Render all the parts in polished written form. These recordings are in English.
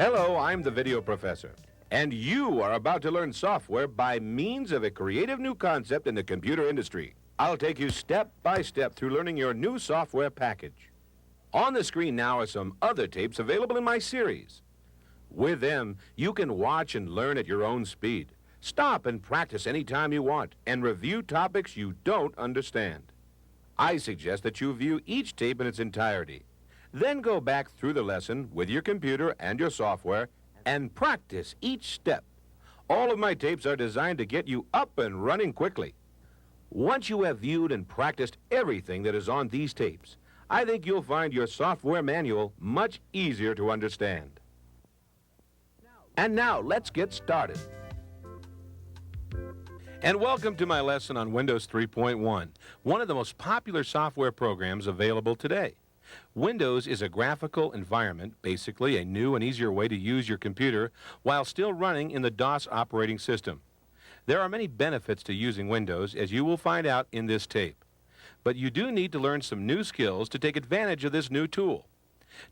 Hello, I'm the video professor, and you are about to learn software by means of a creative new concept in the computer industry. I'll take you step by step through learning your new software package. On the screen now are some other tapes available in my series. With them, you can watch and learn at your own speed. Stop and practice anytime you want, and review topics you don't understand. I suggest that you view each tape in its entirety. Then go back through the lesson with your computer and your software and practice each step. All of my tapes are designed to get you up and running quickly. Once you have viewed and practiced everything that is on these tapes, I think you'll find your software manual much easier to understand. And now, let's get started. And welcome to my lesson on Windows 3.1, one of the most popular software programs available today. Windows is a graphical environment, basically a new and easier way to use your computer while still running in the DOS operating system. There are many benefits to using Windows, as you will find out in this tape. But you do need to learn some new skills to take advantage of this new tool.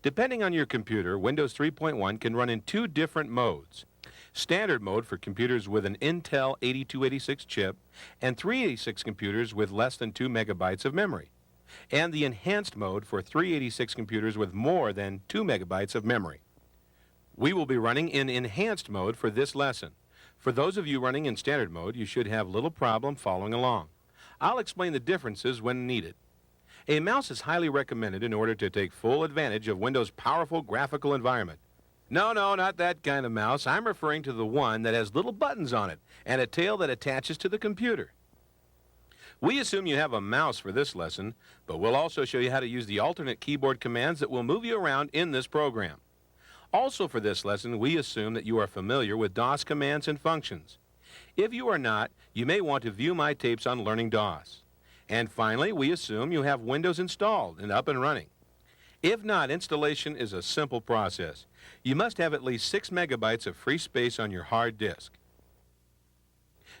Depending on your computer, Windows 3.1 can run in two different modes. Standard mode for computers with an Intel 8286 chip and 386 computers with less than 2 megabytes of memory. And the enhanced mode for 386 computers with more than 2 megabytes of memory. We will be running in enhanced mode for this lesson. For those of you running in standard mode, you should have little problem following along. I'll explain the differences when needed. A mouse is highly recommended in order to take full advantage of Windows' powerful graphical environment. No, not that kind of mouse. I'm referring to the one that has little buttons on it and a tail that attaches to the computer. We assume you have a mouse for this lesson, but we'll also show you how to use the alternate keyboard commands that will move you around in this program. Also for this lesson, we assume that you are familiar with DOS commands and functions. If you are not, you may want to view my tapes on learning DOS. And finally, we assume you have Windows installed and up and running. If not, installation is a simple process. You must have at least 6 megabytes of free space on your hard disk.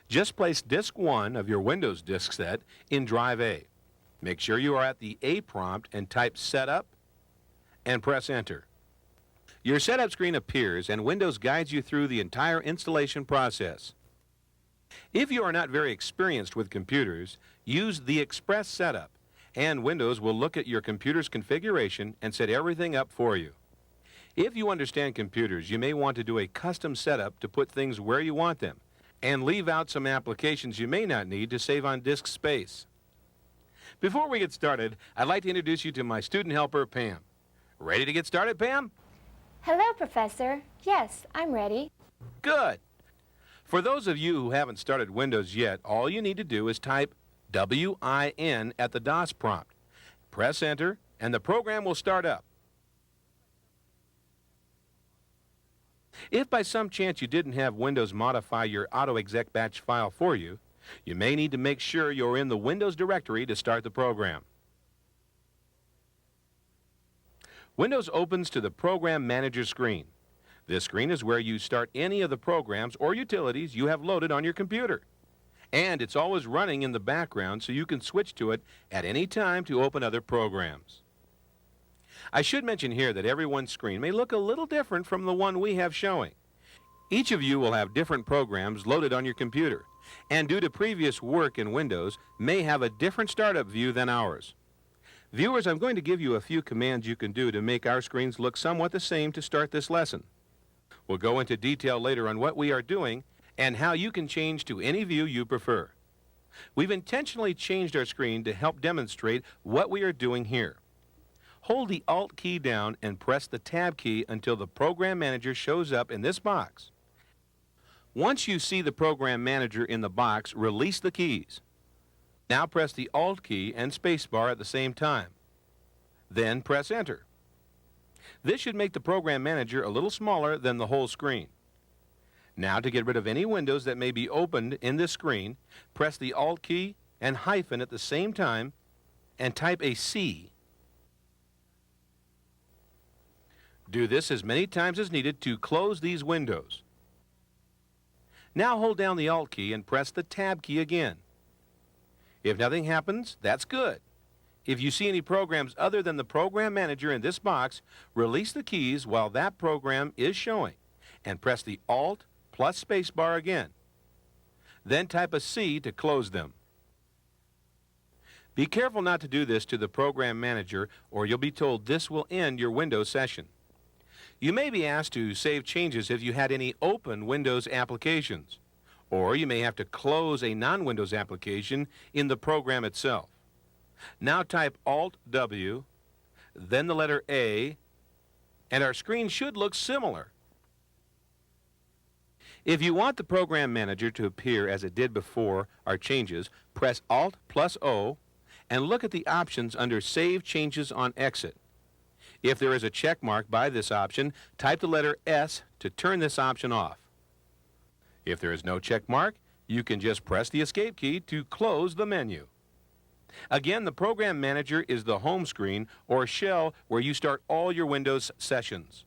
Just place disk 1 of your Windows disk set in drive A. Make sure you are at the A prompt and type Setup and press Enter. Your setup screen appears and Windows guides you through the entire installation process. If you are not very experienced with computers, use the Express Setup, and Windows will look at your computer's configuration and set everything up for you. If you understand computers, you may want to do a custom setup to put things where you want them, and leave out some applications you may not need to save on disk space. Before we get started, I'd like to introduce you to my student helper, Pam. Ready to get started, Pam? Hello, Professor. Yes, I'm ready. Good. For those of you who haven't started Windows yet, all you need to do is type WIN at the DOS prompt. Press Enter, and the program will start up. If by some chance you didn't have Windows modify your AutoExec batch file for you, you may need to make sure you're in the Windows directory to start the program. Windows opens to the Program Manager screen. This screen is where you start any of the programs or utilities you have loaded on your computer. And it's always running in the background so you can switch to it at any time to open other programs. I should mention here that everyone's screen may look a little different from the one we have showing. Each of you will have different programs loaded on your computer, and due to previous work in Windows, may have a different startup view than ours. Viewers, I'm going to give you a few commands you can do to make our screens look somewhat the same to start this lesson. We'll go into detail later on what we are doing and how you can change to any view you prefer. We've intentionally changed our screen to help demonstrate what we are doing here. Hold the Alt key down and press the Tab key until the Program Manager shows up in this box. Once you see the Program Manager in the box, release the keys. Now press the Alt key and spacebar at the same time. Then press Enter. This should make the Program Manager a little smaller than the whole screen. Now to get rid of any windows that may be opened in this screen, press the Alt key and hyphen at the same time and type a C. Do this as many times as needed to close these windows. Now hold down the Alt key and press the Tab key again. If nothing happens, that's good. If you see any programs other than the Program Manager in this box, release the keys while that program is showing and press the Alt plus spacebar again. Then type a C to close them. Be careful not to do this to the Program Manager or you'll be told this will end your Windows session. You may be asked to save changes if you had any open Windows applications, or you may have to close a non-Windows application in the program itself. Now type Alt-W, then the letter A, and our screen should look similar. If you want the Program Manager to appear as it did before our changes, press Alt plus O and look at the options under Save Changes on Exit. If there is a check mark by this option, type the letter S to turn this option off. If there is no check mark, you can just press the Escape key to close the menu. Again, the Program Manager is the home screen or shell where you start all your Windows sessions.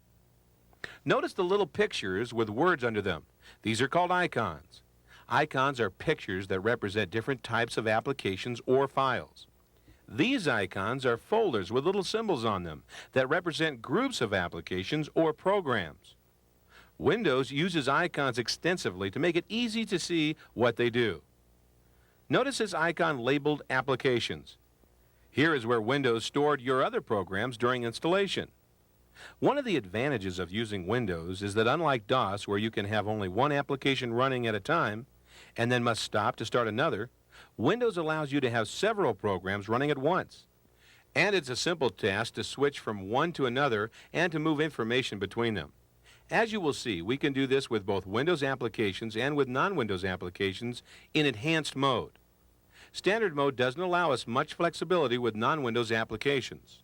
Notice the little pictures with words under them. These are called icons. Icons are pictures that represent different types of applications or files. These icons are folders with little symbols on them that represent groups of applications or programs. Windows uses icons extensively to make it easy to see what they do. Notice this icon labeled Applications. Here is where Windows stored your other programs during installation. One of the advantages of using Windows is that unlike DOS, where you can have only one application running at a time and then must stop to start another, Windows allows you to have several programs running at once. And it's a simple task to switch from one to another and to move information between them. As you will see, we can do this with both Windows applications and with non-Windows applications in enhanced mode. Standard mode doesn't allow us much flexibility with non-Windows applications.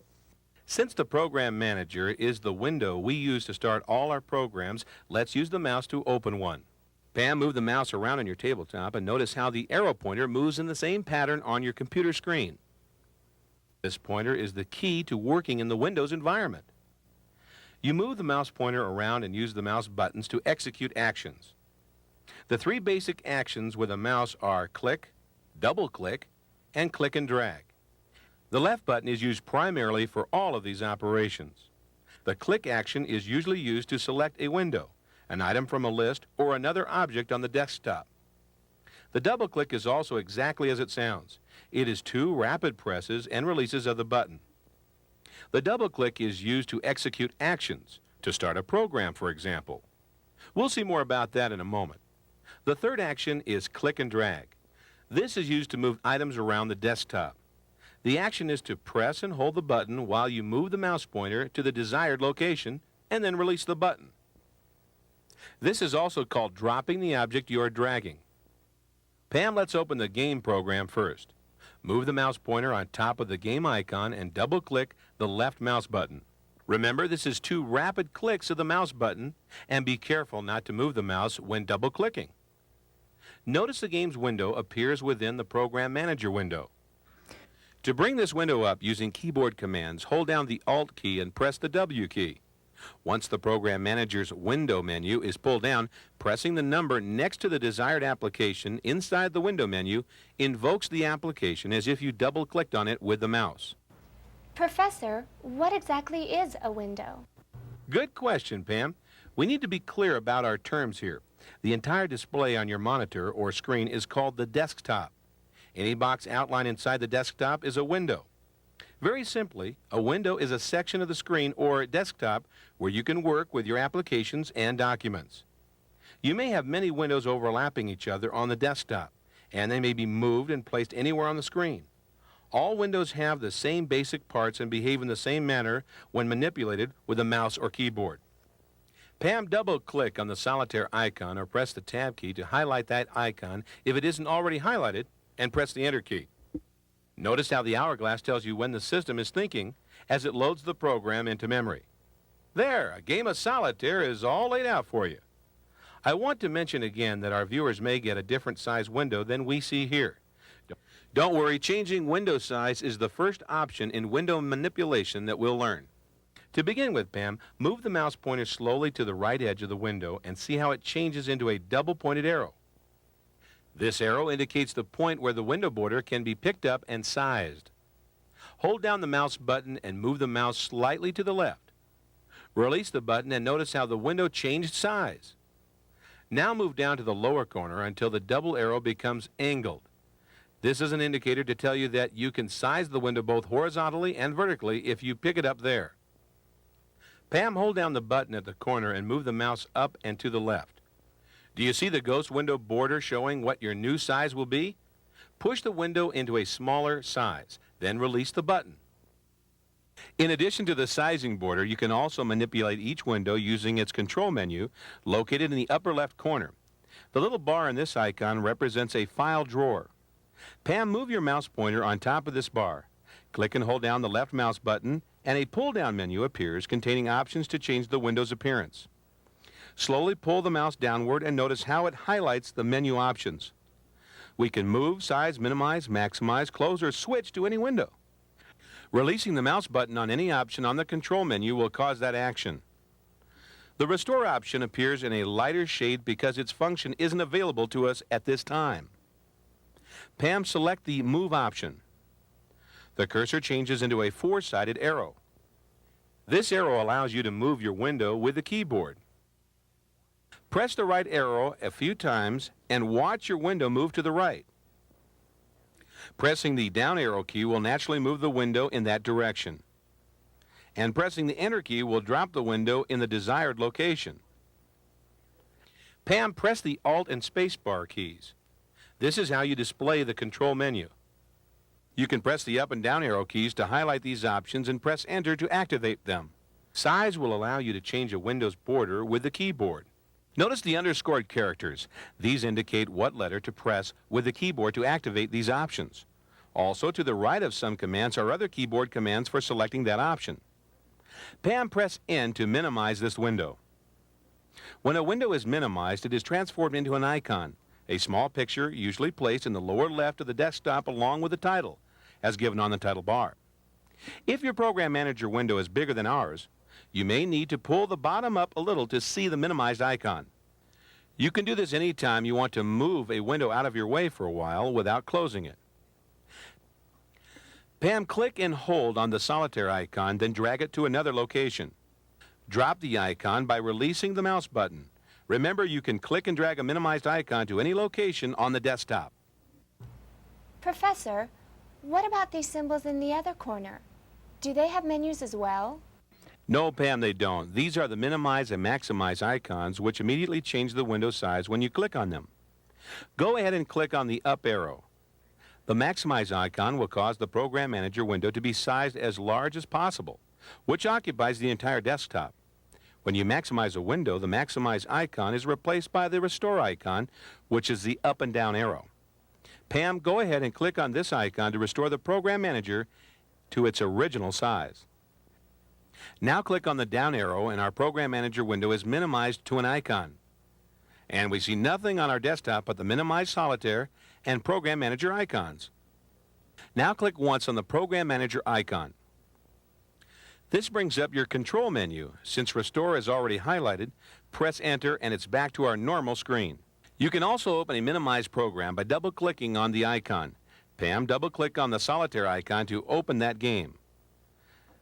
Since the Program Manager is the window we use to start all our programs, let's use the mouse to open one. Pam, move the mouse around on your tabletop and notice how the arrow pointer moves in the same pattern on your computer screen. This pointer is the key to working in the Windows environment. You move the mouse pointer around and use the mouse buttons to execute actions. The three basic actions with a mouse are click, double-click, and click and drag. The left button is used primarily for all of these operations. The click action is usually used to select a window, an item from a list, or another object on the desktop. The double click is also exactly as it sounds. It is two rapid presses and releases of the button. The double click is used to execute actions, to start a program, for example. We'll see more about that in a moment. The third action is click and drag. This is used to move items around the desktop. The action is to press and hold the button while you move the mouse pointer to the desired location and then release the button. This is also called dropping the object you are dragging. Pam, let's open the game program first. Move the mouse pointer on top of the game icon and double-click the left mouse button. Remember, this is two rapid clicks of the mouse button, and be careful not to move the mouse when double-clicking. Notice the game's window appears within the Program Manager window. To bring this window up using keyboard commands, hold down the Alt key and press the W key. Once the Program Manager's window menu is pulled down, pressing the number next to the desired application inside the window menu invokes the application as if you double-clicked on it with the mouse. Professor, what exactly is a window? Good question, Pam. We need to be clear about our terms here. The entire display on your monitor or screen is called the desktop. Any box outline inside the desktop is a window. Very simply, a window is a section of the screen or desktop where you can work with your applications and documents. You may have many windows overlapping each other on the desktop, and they may be moved and placed anywhere on the screen. All windows have the same basic parts and behave in the same manner when manipulated with a mouse or keyboard. Pam, double-click on the solitaire icon or press the Tab key to highlight that icon if it isn't already highlighted, and press the Enter key. Notice how the hourglass tells you when the system is thinking as it loads the program into memory. There, a game of solitaire is all laid out for you. I want to mention again that our viewers may get a different size window than we see here. Don't worry, changing window size is the first option in window manipulation that we'll learn. To begin with, Pam, move the mouse pointer slowly to the right edge of the window and see how it changes into a double-pointed arrow. This arrow indicates the point where the window border can be picked up and sized. Hold down the mouse button and move the mouse slightly to the left. Release the button and notice how the window changed size. Now move down to the lower corner until the double arrow becomes angled. This is an indicator to tell you that you can size the window both horizontally and vertically if you pick it up there. Pam, hold down the button at the corner and move the mouse up and to the left. Do you see the ghost window border showing what your new size will be? Push the window into a smaller size, then release the button. In addition to the sizing border, you can also manipulate each window using its control menu located in the upper left corner. The little bar in this icon represents a file drawer. Pam, move your mouse pointer on top of this bar. Click and hold down the left mouse button, and a pull-down menu appears containing options to change the window's appearance. Slowly pull the mouse downward and notice how it highlights the menu options. We can move, size, minimize, maximize, close, or switch to any window. Releasing the mouse button on any option on the control menu will cause that action. The Restore option appears in a lighter shade because its function isn't available to us at this time. Pam, select the Move option. The cursor changes into a four-sided arrow. This arrow allows you to move your window with the keyboard. Press the right arrow a few times and watch your window move to the right. Pressing the down arrow key will naturally move the window in that direction. And pressing the Enter key will drop the window in the desired location. Pam, press the Alt and Spacebar keys. This is how you display the control menu. You can press the up and down arrow keys to highlight these options and press Enter to activate them. Size will allow you to change a window's border with the keyboard. Notice the underscored characters. These indicate what letter to press with the keyboard to activate these options. Also, to the right of some commands are other keyboard commands for selecting that option. Pam, press N to minimize this window. When a window is minimized, it is transformed into an icon, a small picture usually placed in the lower left of the desktop along with the title, as given on the title bar. If your Program Manager window is bigger than ours, you may need to pull the bottom up a little to see the minimized icon. You can do this anytime you want to move a window out of your way for a while without closing it. Pam, click and hold on the solitaire icon, then drag it to another location. Drop the icon by releasing the mouse button. Remember, you can click and drag a minimized icon to any location on the desktop. Professor, what about these symbols in the other corner? Do they have menus as well? No, Pam, they don't. These are the minimize and maximize icons, which immediately change the window size when you click on them. Go ahead and click on the up arrow. The maximize icon will cause the Program Manager window to be sized as large as possible, which occupies the entire desktop. When you maximize a window, the maximize icon is replaced by the restore icon, which is the up and down arrow. Pam, go ahead and click on this icon to restore the Program Manager to its original size. Now click on the down arrow and our Program Manager window is minimized to an icon. And we see nothing on our desktop but the minimize solitaire and Program Manager icons. Now click once on the Program Manager icon. This brings up your control menu. Since Restore is already highlighted, press Enter and it's back to our normal screen. You can also open a minimized program by double-clicking on the icon. Pam, double-click on the solitaire icon to open that game.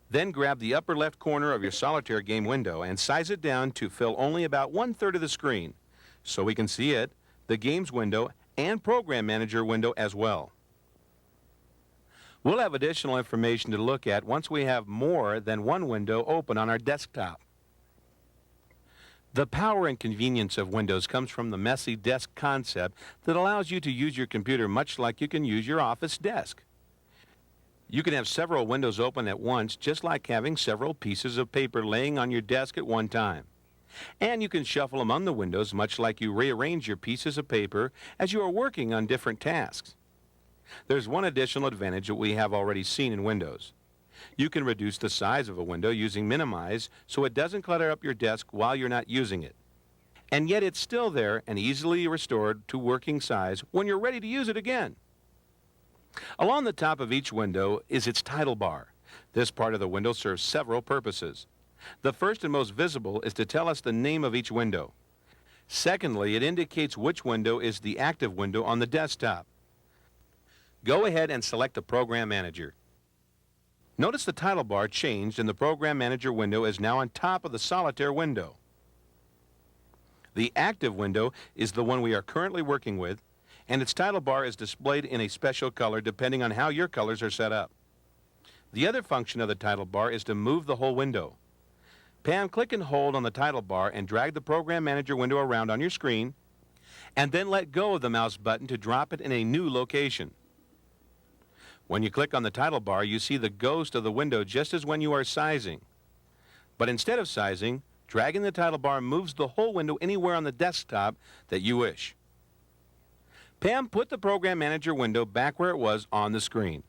Then grab the upper left corner of your solitaire game window and size it down to fill only about 1/3 of the screen, so we can see it, the games window, and Program Manager window as well. We'll have additional information to look at once we have more than one window open on our desktop. The power and convenience of Windows comes from the messy desk concept that allows you to use your computer much like you can use your office desk. You can have several windows open at once, just like having several pieces of paper laying on your desk at one time. And you can shuffle among the windows much like you rearrange your pieces of paper as you are working on different tasks. There's one additional advantage that we have already seen in Windows. You can reduce the size of a window using minimize so it doesn't clutter up your desk while you're not using it. And yet it's still there and easily restored to working size when you're ready to use it again. Along the top of each window is its title bar. This part of the window serves several purposes. The first and most visible is to tell us the name of each window. Secondly, it indicates which window is the active window on the desktop. Go ahead and select the Program Manager. Notice the title bar changed and the Program Manager window is now on top of the Solitaire window. The active window is the one we are currently working with, and its title bar is displayed in a special color depending on how your colors are set up. The other function of the title bar is to move the whole window. Pam, click and hold on the title bar and drag the Program Manager window around on your screen, and then let go of the mouse button to drop it in a new location. When you click on the title bar, you see the ghost of the window just as when you are sizing. But instead of sizing, dragging the title bar moves the whole window anywhere on the desktop that you wish. Pam, put the Program Manager window back where it was on the screen.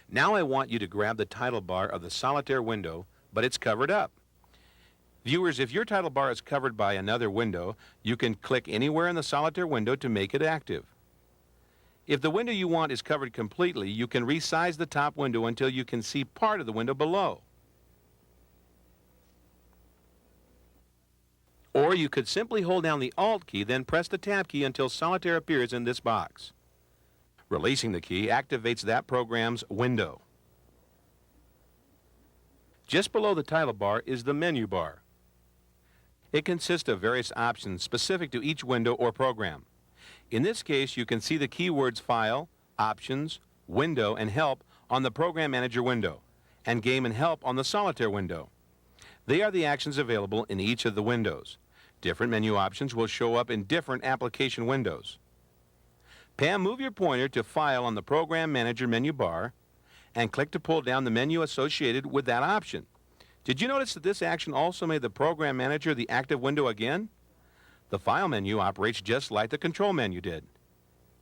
Now I want you to grab the title bar of the Solitaire window, but it's covered up. Viewers, if your title bar is covered by another window, you can click anywhere in the Solitaire window to make it active. If the window you want is covered completely, you can resize the top window until you can see part of the window below. Or you could simply hold down the Alt key, then press the Tab key until Solitaire appears in this box. Releasing the key activates that program's window. Just below the title bar is the menu bar. It consists of various options specific to each window or program. In this case, you can see the keywords File, Options, Window, and Help on the Program Manager window, and Game and Help on the Solitaire window. They are the actions available in each of the windows. Different menu options will show up in different application windows. Pam, move your pointer to File on the Program Manager menu bar and click to pull down the menu associated with that option. Did you notice that this action also made the Program Manager the active window again? The File menu operates just like the Control menu did.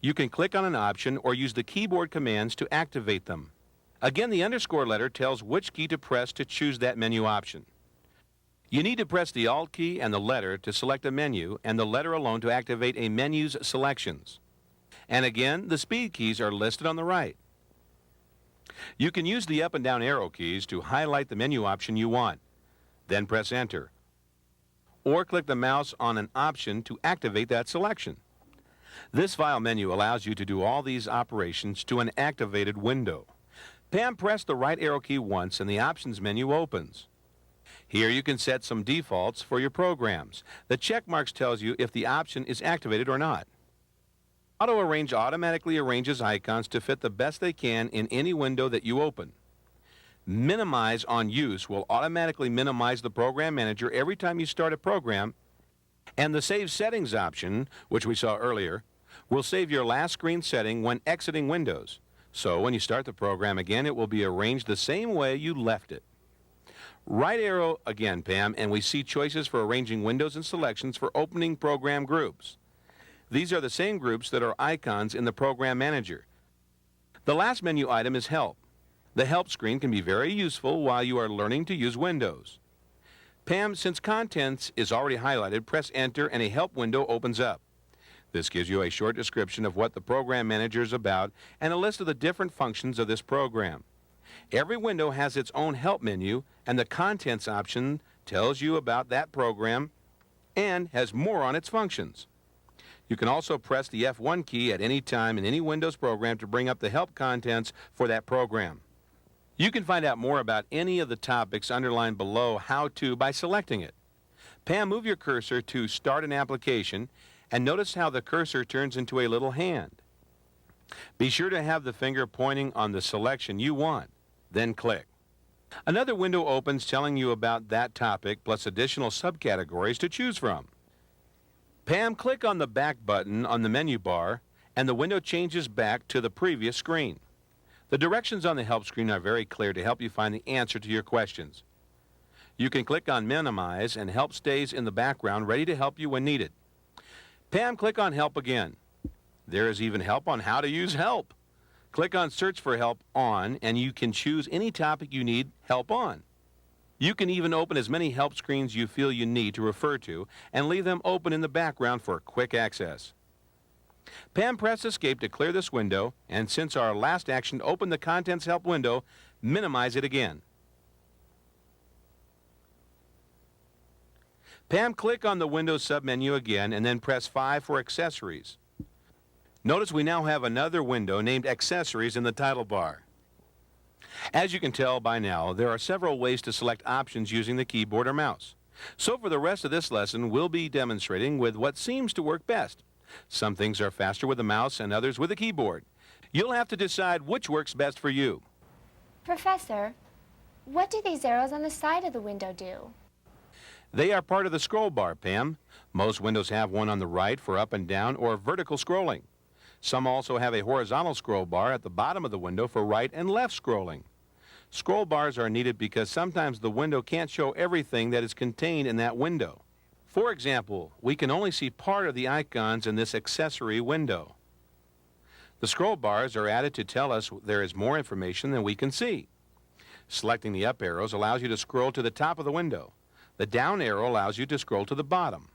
You can click on an option or use the keyboard commands to activate them. Again, the underscore letter tells which key to press to choose that menu option. You need to press the Alt key and the letter to select a menu, and the letter alone to activate a menu's selections. And again, the speed keys are listed on the right. You can use the up and down arrow keys to highlight the menu option you want. Then press Enter. Or click the mouse on an option to activate that selection. This File menu allows you to do all these operations to an activated window. Pam, press the right arrow key once and the Options menu opens. Here you can set some defaults for your programs. The check marks tells you if the option is activated or not. Auto Arrange automatically arranges icons to fit the best they can in any window that you open. Minimize on Use will automatically minimize the Program Manager every time you start a program, and the Save Settings option, which we saw earlier, will save your last screen setting when exiting Windows. So when you start the program again, it will be arranged the same way you left it. Right arrow again, Pam, and we see choices for arranging windows and selections for opening program groups. These are the same groups that are icons in the Program Manager. The last menu item is Help. The Help screen can be very useful while you are learning to use Windows. Pam, since Contents is already highlighted, press Enter and a Help window opens up. This gives you a short description of what the Program Manager is about and a list of the different functions of this program. Every window has its own Help menu, and the Contents option tells you about that program and has more on its functions. You can also press the F1 key at any time in any Windows program to bring up the help contents for that program. You can find out more about any of the topics underlined below How To by selecting it. Pam, move your cursor to Start an Application and notice how the cursor turns into a little hand. Be sure to have the finger pointing on the selection you want, then click. Another window opens telling you about that topic plus additional subcategories to choose from. Pam, click on the back button on the menu bar and the window changes back to the previous screen. The directions on the help screen are very clear to help you find the answer to your questions. You can click on Minimize and help stays in the background ready to help you when needed. Pam, click on Help again. There is even help on how to use help. Click on Search for Help on and you can choose any topic you need help on. You can even open as many help screens you feel you need to refer to and leave them open in the background for quick access. Pam, press Escape to clear this window, and since our last action opened the Contents Help window, minimize it again. Pam, click on the Windows submenu again and then press 5 for Accessories. Notice we now have another window named Accessories in the title bar. As you can tell by now, there are several ways to select options using the keyboard or mouse. So for the rest of this lesson, we'll be demonstrating with what seems to work best. Some things are faster with the mouse and others with the keyboard. You'll have to decide which works best for you. Professor, what do these arrows on the side of the window do? They are part of the scroll bar, Pam. Most windows have one on the right for up and down or vertical scrolling. Some also have a horizontal scroll bar at the bottom of the window for right and left scrolling. Scroll bars are needed because sometimes the window can't show everything that is contained in that window. For example, we can only see part of the icons in this accessory window. The scroll bars are added to tell us there is more information than we can see. Selecting the up arrows allows you to scroll to the top of the window. The down arrow allows you to scroll to the bottom.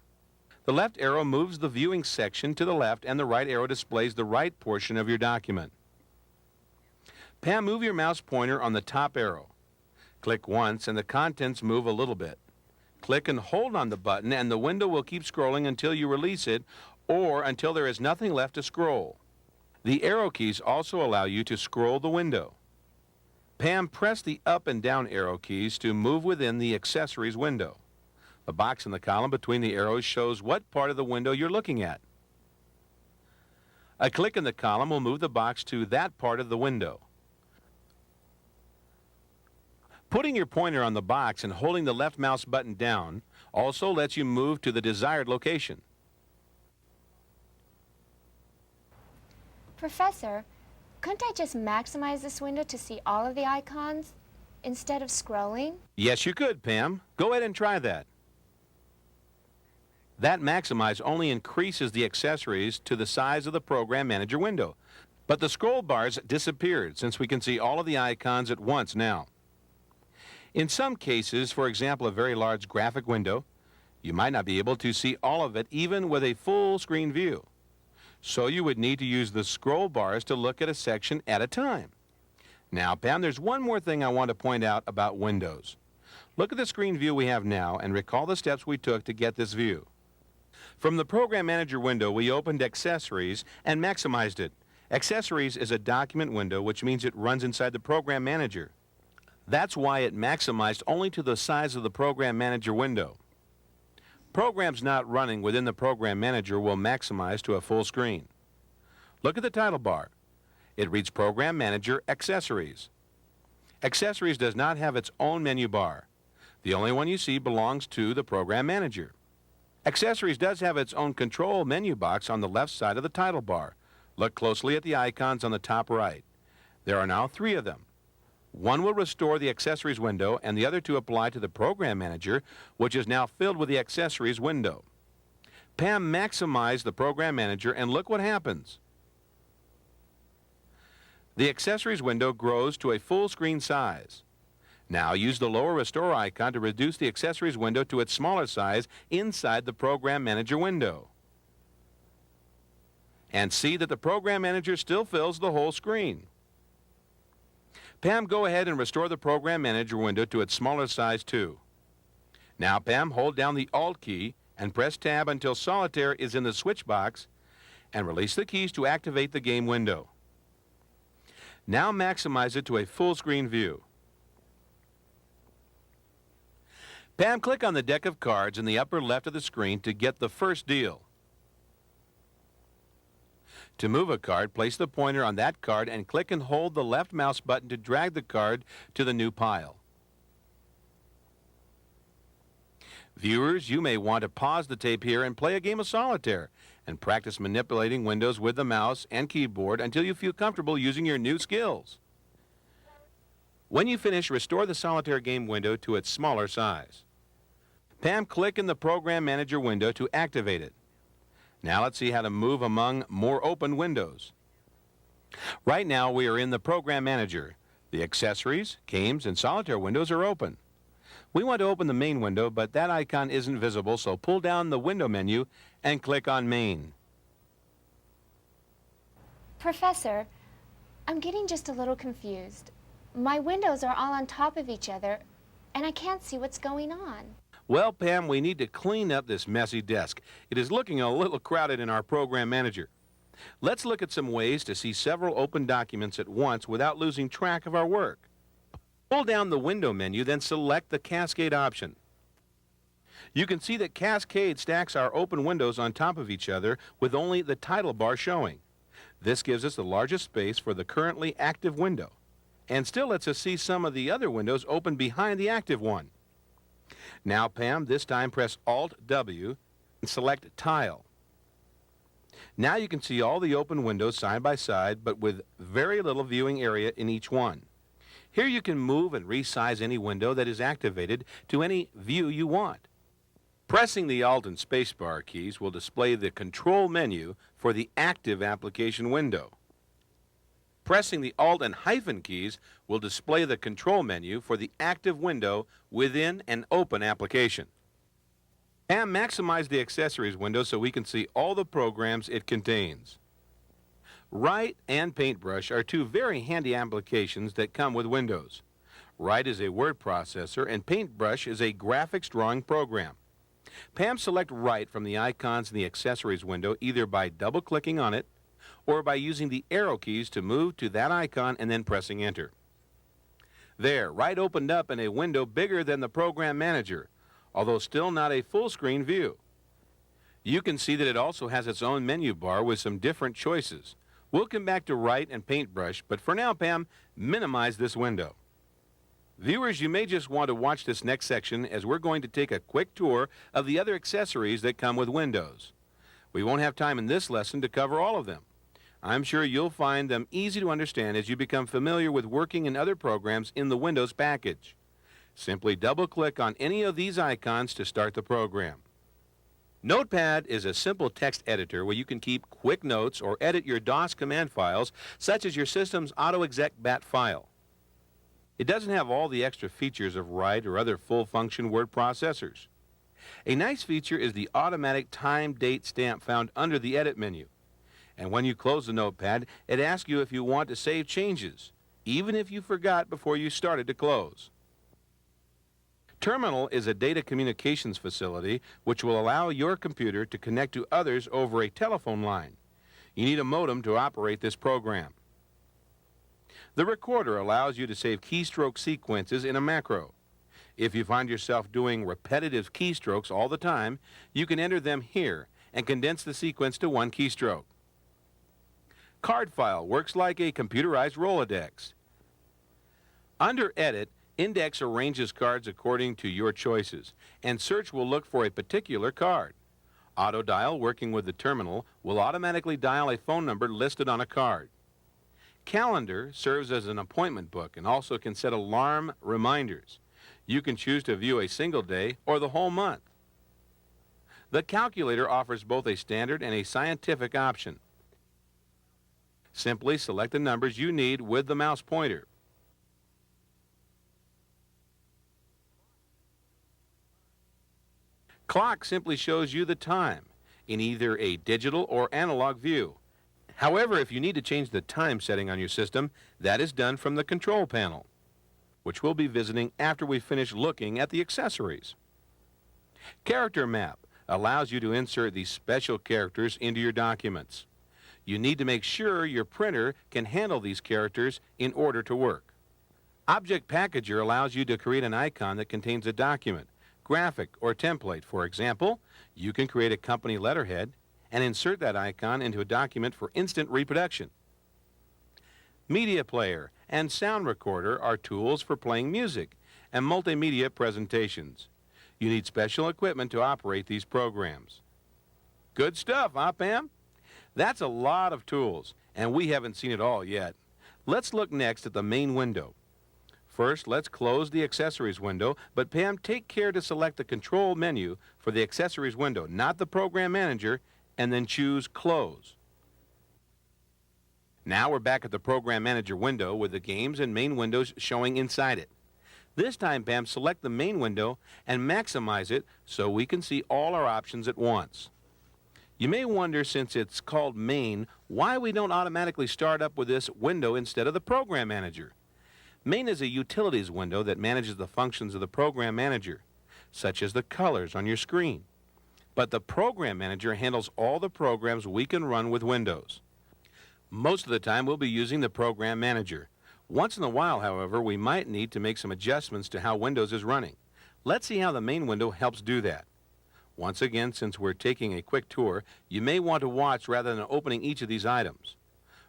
The left arrow moves the viewing section to the left, and the right arrow displays the right portion of your document. Pam, move your mouse pointer on the top arrow. Click once and the contents move a little bit. Click and hold on the button and the window will keep scrolling until you release it or until there is nothing left to scroll. The arrow keys also allow you to scroll the window. Pam, press the up and down arrow keys to move within the accessories window. The box in the column between the arrows shows what part of the window you're looking at. A click in the column will move the box to that part of the window. Putting your pointer on the box and holding the left mouse button down also lets you move to the desired location. Professor, couldn't I just maximize this window to see all of the icons instead of scrolling? Yes, you could, Pam. Go ahead and try that. That maximize only increases the accessories to the size of the Program Manager window. But the scroll bars disappeared since we can see all of the icons at once now. In some cases, for example, a very large graphic window, you might not be able to see all of it even with a full screen view. So you would need to use the scroll bars to look at a section at a time. Now, Pam, there's one more thing I want to point out about Windows. Look at the screen view we have now and recall the steps we took to get this view. From the Program Manager window, we opened Accessories and maximized it. Accessories is a document window, which means it runs inside the Program Manager. That's why it maximized only to the size of the Program Manager window. Programs not running within the Program Manager will maximize to a full screen. Look at the title bar. It reads Program Manager Accessories. Accessories does not have its own menu bar. The only one you see belongs to the Program Manager. Accessories does have its own control menu box on the left side of the title bar. Look closely at the icons on the top right. There are now 3 of them. One will restore the Accessories window and the other 2 apply to the Program Manager, which is now filled with the Accessories window. Pam maximized the Program Manager and look what happens. The Accessories window grows to a full screen size. Now use the lower Restore icon to reduce the Accessories window to its smaller size inside the Program Manager window. And see that the Program Manager still fills the whole screen. Pam, go ahead and restore the Program Manager window to its smaller size too. Now, Pam, hold down the Alt key and press Tab until Solitaire is in the switch box and release the keys to activate the game window. Now maximize it to a full screen view. Pam, click on the deck of cards in the upper left of the screen to get the first deal. To move a card, place the pointer on that card and click and hold the left mouse button to drag the card to the new pile. Viewers, you may want to pause the tape here and play a game of solitaire and practice manipulating windows with the mouse and keyboard until you feel comfortable using your new skills. When you finish, restore the solitaire game window to its smaller size. Pam, click in the Program Manager window to activate it. Now let's see how to move among more open windows. Right now we are in the Program Manager. The Accessories, Games, and Solitaire windows are open. We want to open the main window, but that icon isn't visible, so pull down the window menu and click on Main. Professor, I'm getting just a little confused. My windows are all on top of each other, and I can't see what's going on. Well, Pam, we need to clean up this messy desk. It is looking a little crowded in our Program Manager. Let's look at some ways to see several open documents at once without losing track of our work. Pull down the window menu, then select the Cascade option. You can see that Cascade stacks our open windows on top of each other with only the title bar showing. This gives us the largest space for the currently active window, and still lets us see some of the other windows open behind the active one. Now, Pam, this time press Alt-W and select Tile. Now you can see all the open windows side by side, but with very little viewing area in each one. Here you can move and resize any window that is activated to any view you want. Pressing the Alt and Spacebar keys will display the control menu for the active application window. Pressing the Alt and hyphen keys will display the control menu for the active window within an open application. And maximize the Accessories window so we can see all the programs it contains. Write and Paintbrush are two very handy applications that come with Windows. Write is a word processor and Paintbrush is a graphics drawing program. Pam, select Write from the icons in the Accessories window either by double-clicking on it or by using the arrow keys to move to that icon and then pressing Enter. There, Write opened up in a window bigger than the Program Manager, although still not a full-screen view. You can see that it also has its own menu bar with some different choices. We'll come back to Write and Paintbrush, but for now, Pam, minimize this window. Viewers, you may just want to watch this next section as we're going to take a quick tour of the other accessories that come with Windows. We won't have time in this lesson to cover all of them. I'm sure you'll find them easy to understand as you become familiar with working in other programs in the Windows package. Simply double-click on any of these icons to start the program. Notepad is a simple text editor where you can keep quick notes or edit your DOS command files, such as your system's AutoExec.bat file. It doesn't have all the extra features of Write or other full-function word processors. A nice feature is the automatic time-date stamp found under the Edit menu. And when you close the Notepad, it asks you if you want to save changes, even if you forgot before you started to close. Terminal is a data communications facility which will allow your computer to connect to others over a telephone line. You need a modem to operate this program. The Recorder allows you to save keystroke sequences in a macro. If you find yourself doing repetitive keystrokes all the time, you can enter them here and condense the sequence to one keystroke. Card File works like a computerized Rolodex. Under Edit, Index arranges cards according to your choices, and Search will look for a particular card. Auto Dial, working with the terminal, will automatically dial a phone number listed on a card. Calendar serves as an appointment book and also can set alarm reminders. You can choose to view a single day or the whole month. The Calculator offers both a standard and a scientific option. Simply select the numbers you need with the mouse pointer. Clock simply shows you the time in either a digital or analog view. However, if you need to change the time setting on your system, that is done from the control panel, which we'll be visiting after we finish looking at the accessories. Character Map allows you to insert these special characters into your documents. You need to make sure your printer can handle these characters in order to work. Object Packager allows you to create an icon that contains a document, graphic, or template. For example, you can create a company letterhead and insert that icon into a document for instant reproduction. Media Player and Sound Recorder are tools for playing music and multimedia presentations. You need special equipment to operate these programs. Good stuff, huh, Pam? That's a lot of tools, and we haven't seen it all yet. Let's look next at the main window. First, let's close the Accessories window, but Pam, take care to select the control menu for the Accessories window, not the Program Manager, and then choose Close. Now we're back at the Program Manager window with the games and main windows showing inside it. This time, Pam, select the main window and maximize it so we can see all our options at once. You may wonder, since it's called Main, why we don't automatically start up with this window instead of the Program Manager. Main is a utilities window that manages the functions of the Program Manager, such as the colors on your screen. But the Program Manager handles all the programs we can run with Windows. Most of the time we'll be using the Program Manager. Once in a while, however, we might need to make some adjustments to how Windows is running. Let's see how the main window helps do that. Once again, since we're taking a quick tour, you may want to watch rather than opening each of these items.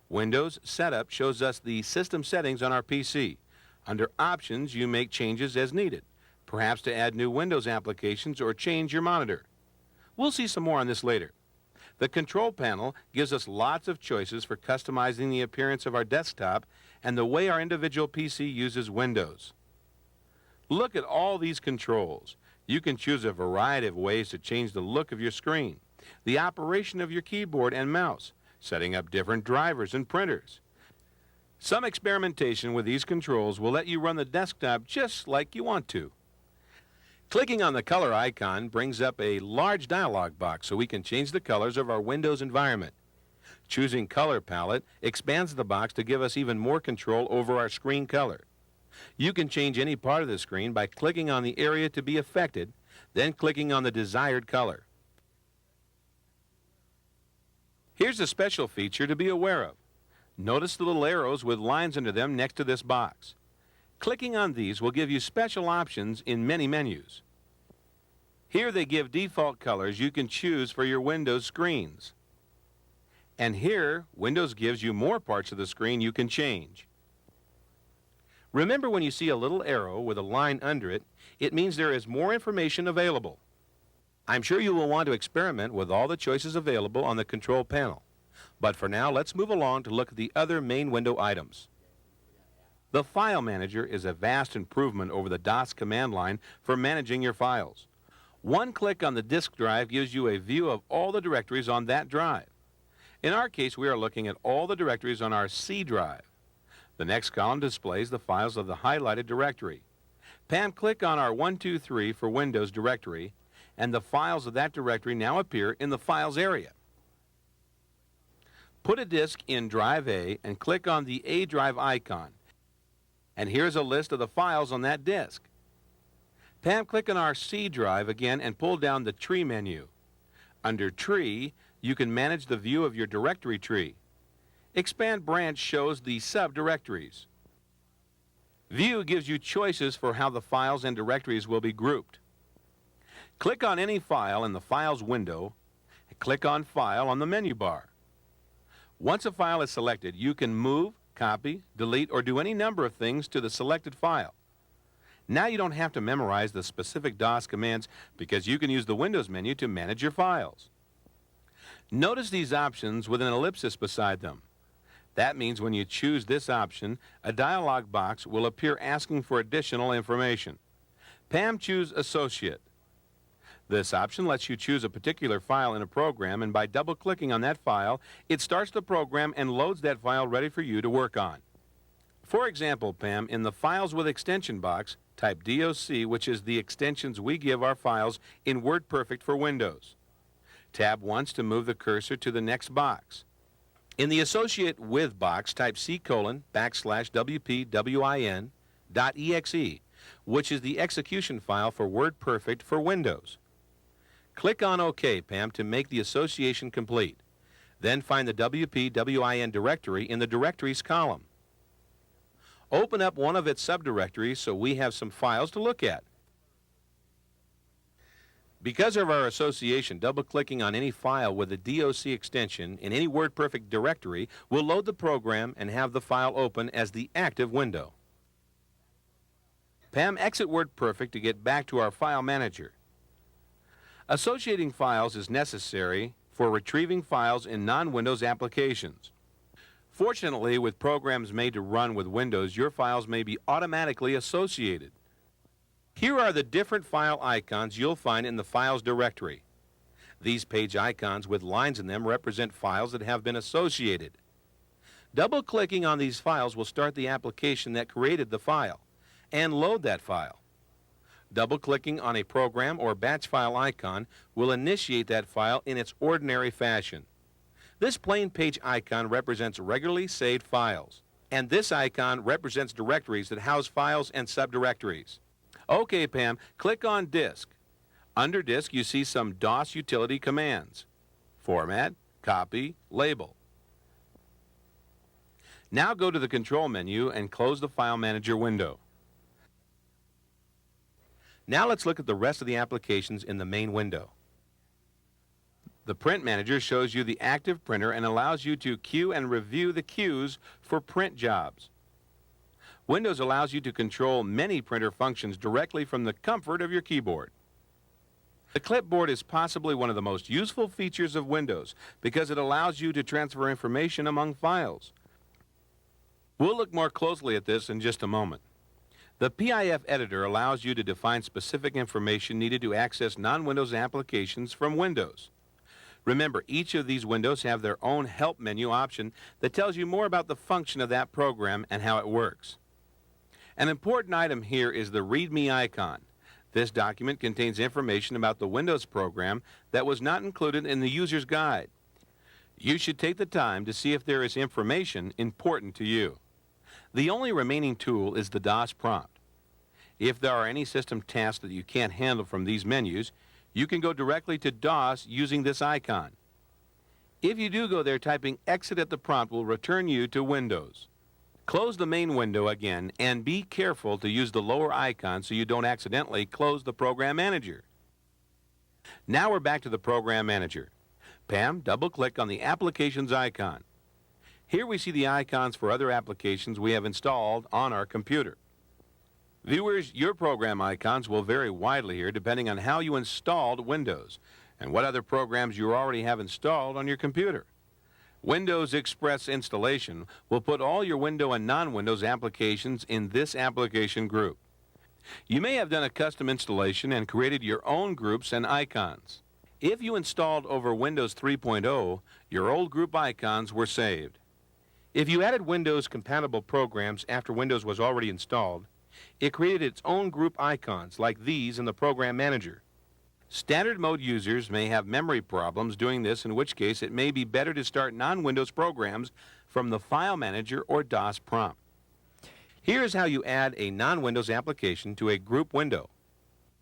Windows Setup shows us the system settings on our PC. Under Options, you make changes as needed, perhaps to add new Windows applications or change your monitor. We'll see some more on this later. The Control Panel gives us lots of choices for customizing the appearance of our desktop and the way our individual PC uses Windows. Look at all these controls. You can choose a variety of ways to change the look of your screen, the operation of your keyboard and mouse, setting up different drivers and printers. Some experimentation with these controls will let you run the desktop just like you want to. Clicking on the color icon brings up a large dialog box so we can change the colors of our Windows environment. Choosing Color Palette expands the box to give us even more control over our screen color. You can change any part of the screen by clicking on the area to be affected, then clicking on the desired color. Here's a special feature to be aware of. Notice the little arrows with lines under them next to this box. Clicking on these will give you special options in many menus. Here they give default colors you can choose for your Windows screens. And here, Windows gives you more parts of the screen you can change. Remember, when you see a little arrow with a line under it, it means there is more information available. I'm sure you will want to experiment with all the choices available on the control panel. But for now, let's move along to look at the other main window items. The File Manager is a vast improvement over the DOS command line for managing your files. One click on the disk drive gives you a view of all the directories on that drive. In our case, we are looking at all the directories on our C drive. The next column displays the files of the highlighted directory. Pam, click on our 123 for Windows directory, and the files of that directory now appear in the Files area. Put a disk in Drive A and click on the A drive icon. And here's a list of the files on that disk. Pam, click on our C drive again and pull down the Tree menu. Under Tree, you can manage the view of your directory tree. Expand Branch shows the subdirectories. View gives you choices for how the files and directories will be grouped. Click on any file in the Files window and click on File on the menu bar. Once a file is selected, you can move, copy, delete, or do any number of things to the selected file. Now you don't have to memorize the specific DOS commands because you can use the Windows menu to manage your files. Notice these options with an ellipsis beside them. That means when you choose this option, a dialog box will appear asking for additional information. Pam, choose Associate. This option lets you choose a particular file in a program, and by double-clicking on that file, it starts the program and loads that file ready for you to work on. For example, Pam, in the Files with Extension box, type DOC, which is the extensions we give our files in WordPerfect for Windows. Tab once to move the cursor to the next box. In the Associate With box, type C:\WPWIN.exe, which is the execution file for WordPerfect for Windows. Click on OK, Pam, to make the association complete. Then find the WPWIN directory in the Directories column. Open up one of its subdirectories so we have some files to look at. Because of our association, double-clicking on any file with a DOC extension in any WordPerfect directory will load the program and have the file open as the active window. Pam, exit WordPerfect to get back to our File Manager. Associating files is necessary for retrieving files in non-Windows applications. Fortunately, with programs made to run with Windows, your files may be automatically associated. Here are the different file icons you'll find in the Files directory. These page icons with lines in them represent files that have been associated. Double-clicking on these files will start the application that created the file and load that file. Double-clicking on a program or batch file icon will initiate that file in its ordinary fashion. This plain page icon represents regularly saved files, and this icon represents directories that house files and subdirectories. OK, Pam, click on Disk. Under Disk, you see some DOS utility commands. Format, Copy, Label. Now go to the Control menu and close the File Manager window. Now let's look at the rest of the applications in the main window. The Print Manager shows you the active printer and allows you to queue and review the queues for print jobs. Windows allows you to control many printer functions directly from the comfort of your keyboard. The clipboard is possibly one of the most useful features of Windows because it allows you to transfer information among files. We'll look more closely at this in just a moment. The PIF editor allows you to define specific information needed to access non-Windows applications from Windows. Remember, each of these windows have their own Help menu option that tells you more about the function of that program and how it works. An important item here is the README icon. This document contains information about the Windows program that was not included in the user's guide. You should take the time to see if there is information important to you. The only remaining tool is the DOS prompt. If there are any system tasks that you can't handle from these menus, you can go directly to DOS using this icon. If you do go there, typing exit at the prompt will return you to Windows. Close the main window again and be careful to use the lower icon so you don't accidentally close the Program Manager. Now we're back to the Program Manager. Pam, double-click on the Applications icon. Here we see the icons for other applications we have installed on our computer. Viewers, your program icons will vary widely here depending on how you installed Windows and what other programs you already have installed on your computer. Windows Express installation will put all your Windows and non-Windows applications in this application group. You may have done a custom installation and created your own groups and icons. If you installed over Windows 3.0, your old group icons were saved. If you added Windows-compatible programs after Windows was already installed, it created its own group icons like these in the Program Manager. Standard mode users may have memory problems doing this, in which case it may be better to start non-Windows programs from the File Manager or DOS prompt. Here's how you add a non-Windows application to a group window.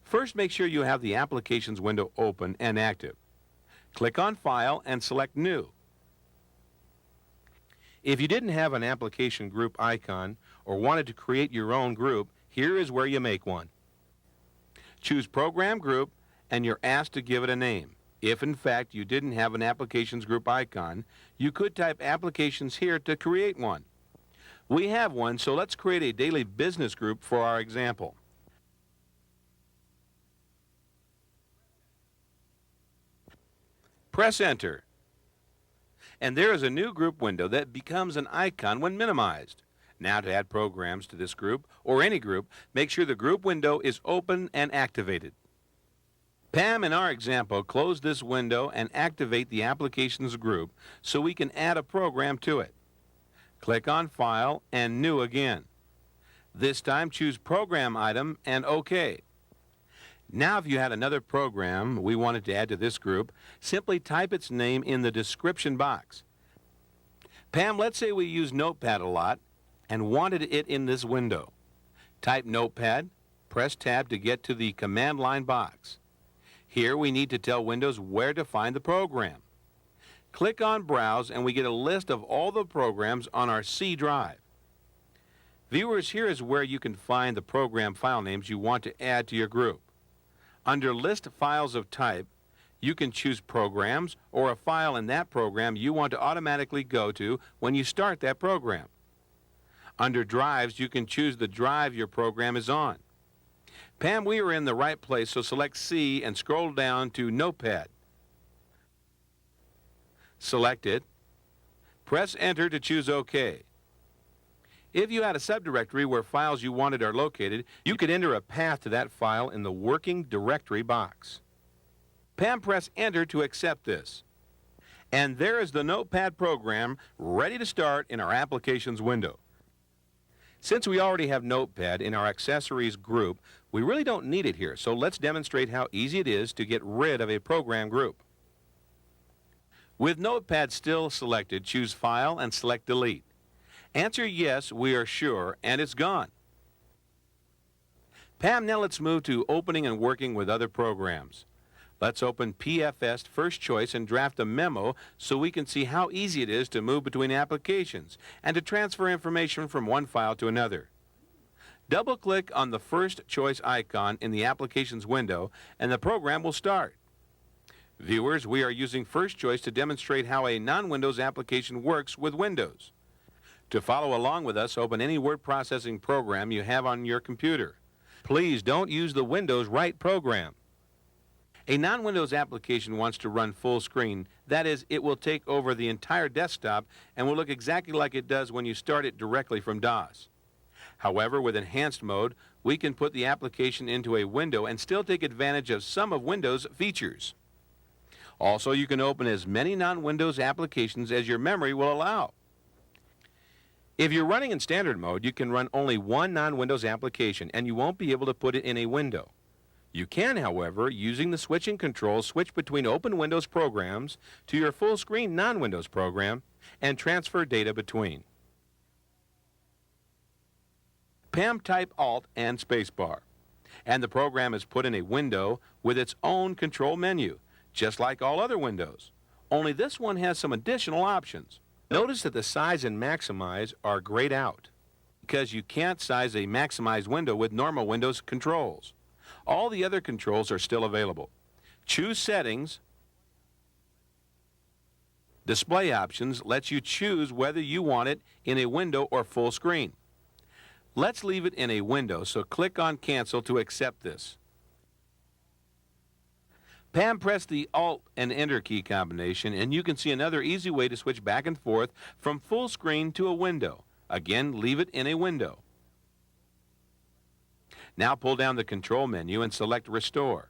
First, make sure you have the Applications window open and active. Click on File and select New. If you didn't have an application group icon or wanted to create your own group, here is where you make one. Choose Program Group and you're asked to give it a name. If in fact you didn't have an Applications group icon, you could type Applications here to create one. We have one, so let's create a daily business group for our example. Press Enter. And there is a new group window that becomes an icon when minimized. Now to add programs to this group, or any group, make sure the group window is open and activated. Pam, in our example, closed this window and activate the Applications group so we can add a program to it. Click on File and New again. This time choose Program Item and OK. Now if you had another program we wanted to add to this group, simply type its name in the description box. Pam, let's say we use Notepad a lot and wanted it in this window. Type Notepad, press Tab to get to the command line box. Here we need to tell Windows where to find the program. Click on Browse and we get a list of all the programs on our C drive. Viewers, here is where you can find the program file names you want to add to your group. Under List Files of Type, you can choose programs or a file in that program you want to automatically go to when you start that program. Under Drives, you can choose the drive your program is on. Pam, we are in the right place, so select C and scroll down to Notepad. Select it. Press Enter to choose OK. If you had a subdirectory where files you wanted are located, you could enter a path to that file in the Working Directory box. Pam, press Enter to accept this. And there is the Notepad program ready to start in our Applications window. Since we already have Notepad in our Accessories group, we really don't need it here, so let's demonstrate how easy it is to get rid of a program group. With Notepad still selected, choose File and select Delete. Answer yes, we are sure, and it's gone. Pam, now let's move to opening and working with other programs. Let's open PFS First Choice and draft a memo so we can see how easy it is to move between applications and to transfer information from one file to another. Double-click on the First Choice icon in the Applications window and the program will start. Viewers, we are using First Choice to demonstrate how a non-Windows application works with Windows. To follow along with us, open any word processing program you have on your computer. Please don't use the Windows Write program. A non-Windows application wants to run full screen. That is, it will take over the entire desktop and will look exactly like it does when you start it directly from DOS. However, with Enhanced mode, we can put the application into a window and still take advantage of some of Windows' features. Also, you can open as many non-Windows applications as your memory will allow. If you're running in standard mode, you can run only one non-Windows application and you won't be able to put it in a window. You can, however, using the switching controls, switch between open Windows programs to your full-screen non-Windows program and transfer data between. Pam type Alt and Spacebar, and the program is put in a window with its own control menu, just like all other windows. Only this one has some additional options. Notice that the size and maximize are grayed out because you can't size a maximize window with normal Windows controls. All the other controls are still available. Choose Settings. Display Options lets you choose whether you want it in a window or full screen. Let's leave it in a window, so click on Cancel to accept this. Pam, press the Alt and Enter key combination and you can see another easy way to switch back and forth from full screen to a window. Again, leave it in a window. Now pull down the control menu and select Restore.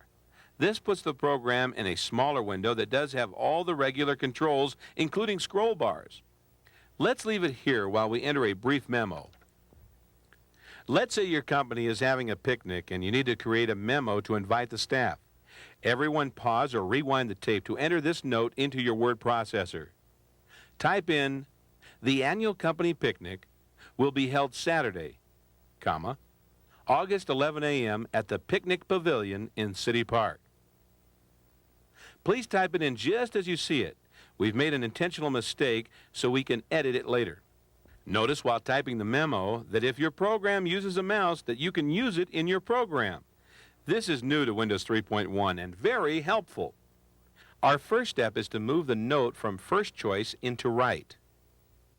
This puts the program in a smaller window that does have all the regular controls, including scroll bars. Let's leave it here while we enter a brief memo. Let's say your company is having a picnic and you need to create a memo to invite the staff. Everyone pause or rewind the tape to enter this note into your word processor. Type in, "The annual company picnic will be held Saturday, comma, August 11 a.m. at the Picnic Pavilion in City Park." Please type it in just as you see it. We've made an intentional mistake so we can edit it later. Notice while typing the memo that if your program uses a mouse that you can use it in your program. This is new to Windows 3.1 and very helpful. Our first step is to move the note from First Choice into Write.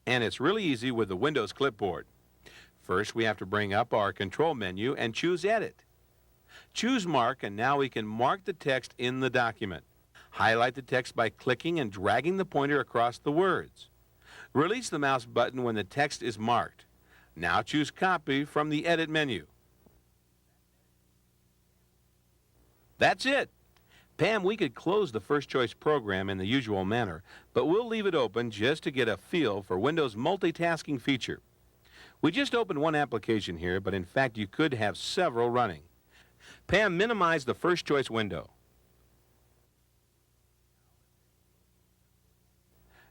And it's really easy with the Windows clipboard. First, we have to bring up our control menu and choose Edit. Choose Mark, and now we can mark the text in the document. Highlight the text by clicking and dragging the pointer across the words. Release the mouse button when the text is marked. Now choose Copy from the Edit menu. That's it. Pam, we could close the First Choice program in the usual manner, but we'll leave it open just to get a feel for Windows' multitasking feature. We just opened one application here, but in fact you could have several running. Pam, minimize the First Choice window.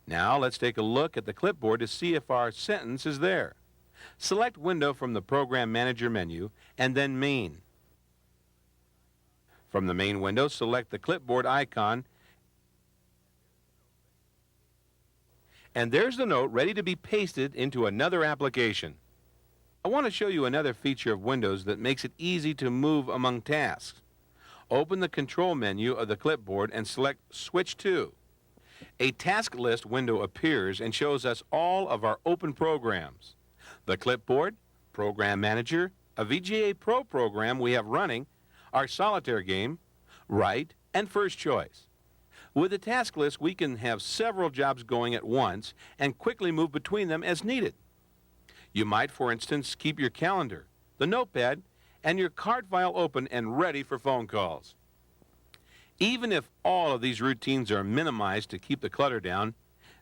Now let's take a look at the clipboard to see if our sentence is there. Select Window from the Program Manager menu and then Main. From the main window, select the clipboard icon, and there's the note ready to be pasted into another application. I want to show you another feature of Windows that makes it easy to move among tasks. Open the control menu of the clipboard and select Switch to. A task list window appears and shows us all of our open programs. The clipboard, Program Manager, a VGA Pro program we have running, our solitaire game, Write, and First Choice. With a task list, we can have several jobs going at once and quickly move between them as needed. You might, for instance, keep your calendar, the notepad, and your card file open and ready for phone calls. Even if all of these routines are minimized to keep the clutter down,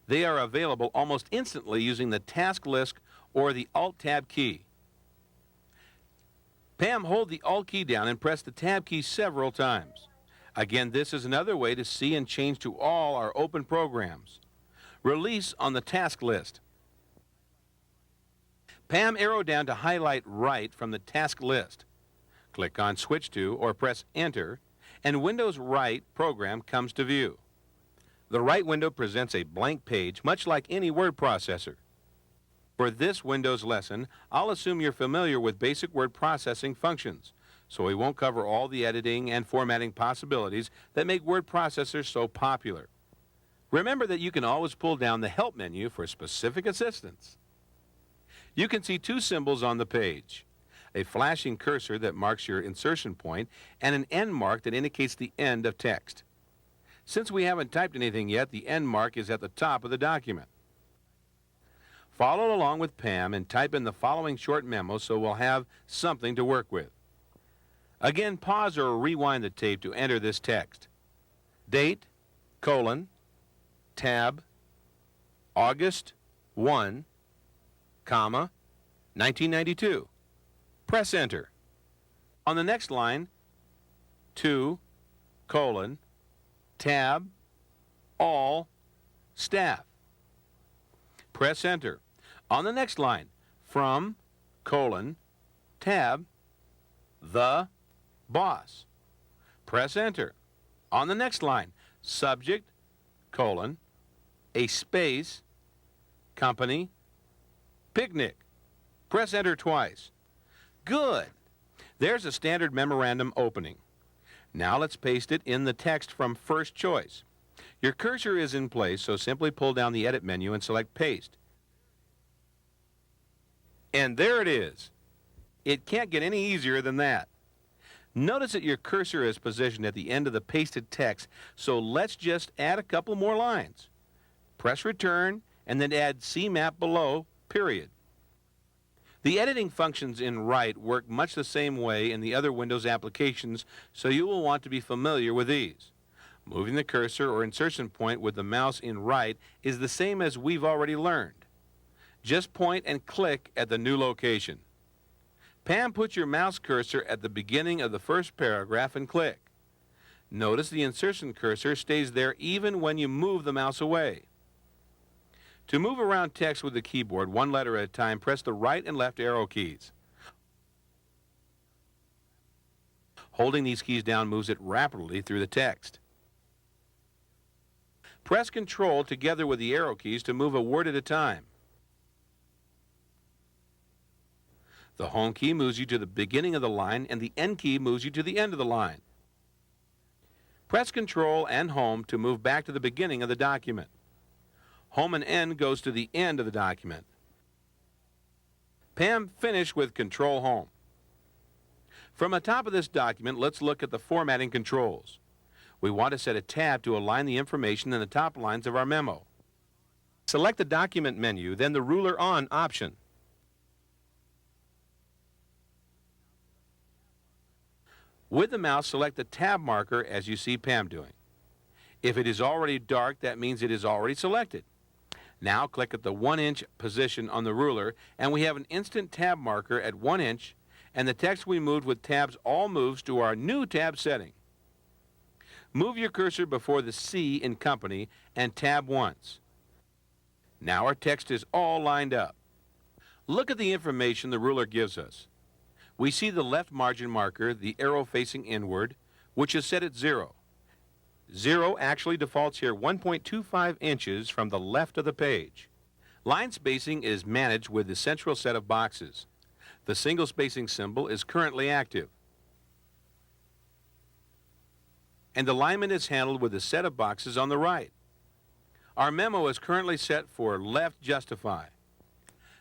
they are available almost instantly using the task list or the Alt-Tab key. Pam, hold the Alt key down and press the Tab key several times. Again, this is another way to see and change to all our open programs. Release on the task list. Pam, arrow down to highlight Write from the task list. Click on Switch to or press Enter, and Windows Write program comes to view. The Write window presents a blank page, much like any word processor. For this Windows lesson, I'll assume you're familiar with basic word processing functions, so we won't cover all the editing and formatting possibilities that make word processors so popular. Remember that you can always pull down the Help menu for specific assistance. You can see two symbols on the page: a flashing cursor that marks your insertion point and an end mark that indicates the end of text. Since we haven't typed anything yet, the end mark is at the top of the document. Follow along with Pam and type in the following short memo so we'll have something to work with. Again, pause or rewind the tape to enter this text. Date, tab, August 1, 1992. Press enter. On the next line, 2, tab, all, staff. Press enter. On the next line, from, tab, the, boss. Press enter. On the next line, subject, a space, company, picnic. Press enter twice. Good. There's a standard memorandum opening. Now let's paste it in the text from first choice. Your cursor is in place, so simply pull down the Edit menu and select Paste. And there it is. It can't get any easier than that. Notice that your cursor is positioned at the end of the pasted text, so let's just add a couple more lines. Press Return, and then add CMAP below, period. The editing functions in Write work much the same way in the other Windows applications, so you will want to be familiar with these. Moving the cursor or insertion point with the mouse in Write is the same as we've already learned. Just point and click at the new location. Pam, put your mouse cursor at the beginning of the first paragraph and click. Notice the insertion cursor stays there even when you move the mouse away. To move around text with the keyboard, one letter at a time, press the right and left arrow keys. Holding these keys down moves it rapidly through the text. Press Control together with the arrow keys to move a word at a time. The Home key moves you to the beginning of the line, and the End key moves you to the end of the line. Press Control and Home to move back to the beginning of the document. Home and End goes to the end of the document. Pam, finish with Control Home. From the top of this document, let's look at the formatting controls. We want to set a tab to align the information in the top lines of our memo. Select the Document menu, then the Ruler On option. With the mouse, select the tab marker as you see Pam doing. If it is already dark, that means it is already selected. Now click at the 1-inch position on the ruler, and we have an instant tab marker at 1 inch, and the text we moved with tabs all moves to our new tab setting. Move your cursor before the C in Company and tab once. Now our text is all lined up. Look at the information the ruler gives us. We see the left margin marker, the arrow facing inward, which is set at 0. 0 actually defaults here 1.25 inches from the left of the page. Line spacing is managed with the central set of boxes. The single spacing symbol is currently active. And alignment is handled with the set of boxes on the right. Our memo is currently set for Left Justify.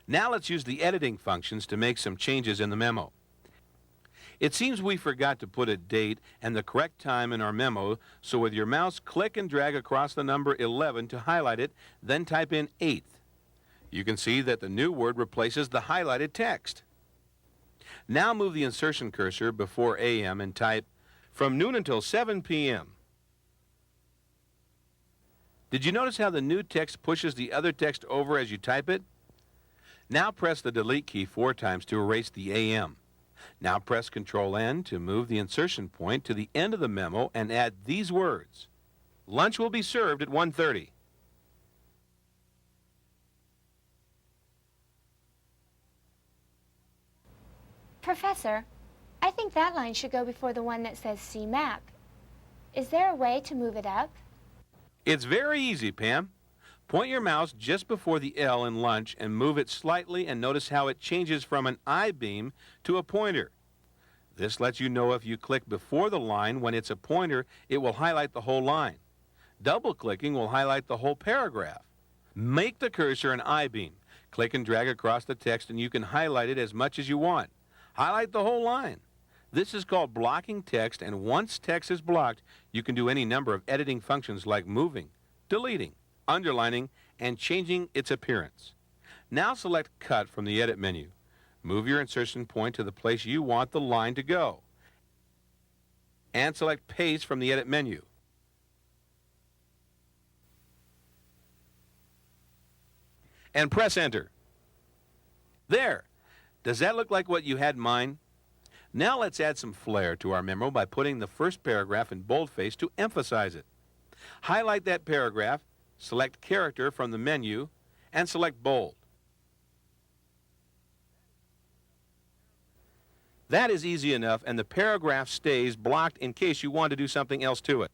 Now let's use the editing functions to make some changes in the memo. It seems we forgot to put a date and the correct time in our memo, so with your mouse, click and drag across the number 11 to highlight it, then type in 8th. You can see that the new word replaces the highlighted text. Now move the insertion cursor before AM and type from noon until 7 p.m. Did you notice how the new text pushes the other text over as you type it? Now press the delete key 4 times to erase the AM. Now press Control-N to move the insertion point to the end of the memo and add these words. Lunch will be served at 1:30. Professor, I think that line should go before the one that says CMAP. Is there a way to move it up? It's very easy, Pam. Point your mouse just before the L in lunch and move it slightly and notice how it changes from an I-beam to a pointer. This lets you know if you click before the line when it's a pointer, it will highlight the whole line. Double-clicking will highlight the whole paragraph. Make the cursor an I-beam. Click and drag across the text and you can highlight it as much as you want. Highlight the whole line. This is called blocking text, and once text is blocked, you can do any number of editing functions like moving, deleting, underlining, and changing its appearance. Now select Cut from the Edit menu. Move your insertion point to the place you want the line to go. And select Paste from the Edit menu. And press Enter. There! Does that look like what you had in mind? Now let's add some flair to our memo by putting the first paragraph in boldface to emphasize it. Highlight that paragraph, select Character from the menu, and select Bold. That is easy enough, and the paragraph stays blocked in case you want to do something else to it.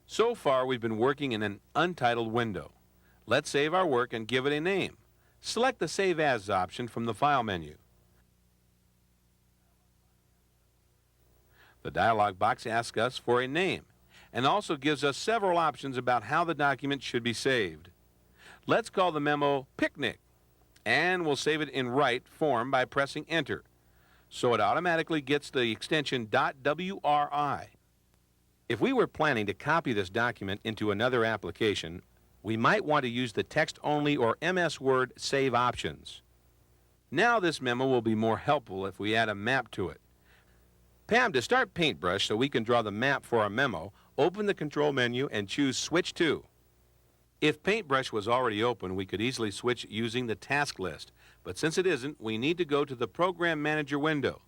So far, we've been working in an untitled window. Let's save our work and give it a name. Select the Save As option from the File menu. The dialog box asks us for a name and also gives us several options about how the document should be saved. Let's call the memo Picnic, and we'll save it in Write form by pressing Enter, so it automatically gets the extension .wri. If we were planning to copy this document into another application, we might want to use the text-only or MS Word save options. Now this memo will be more helpful if we add a map to it. Pam, to start Paintbrush so we can draw the map for our memo, open the Control menu and choose Switch To. If Paintbrush was already open, we could easily switch using the task list, but since it isn't, we need to go to the Program Manager window.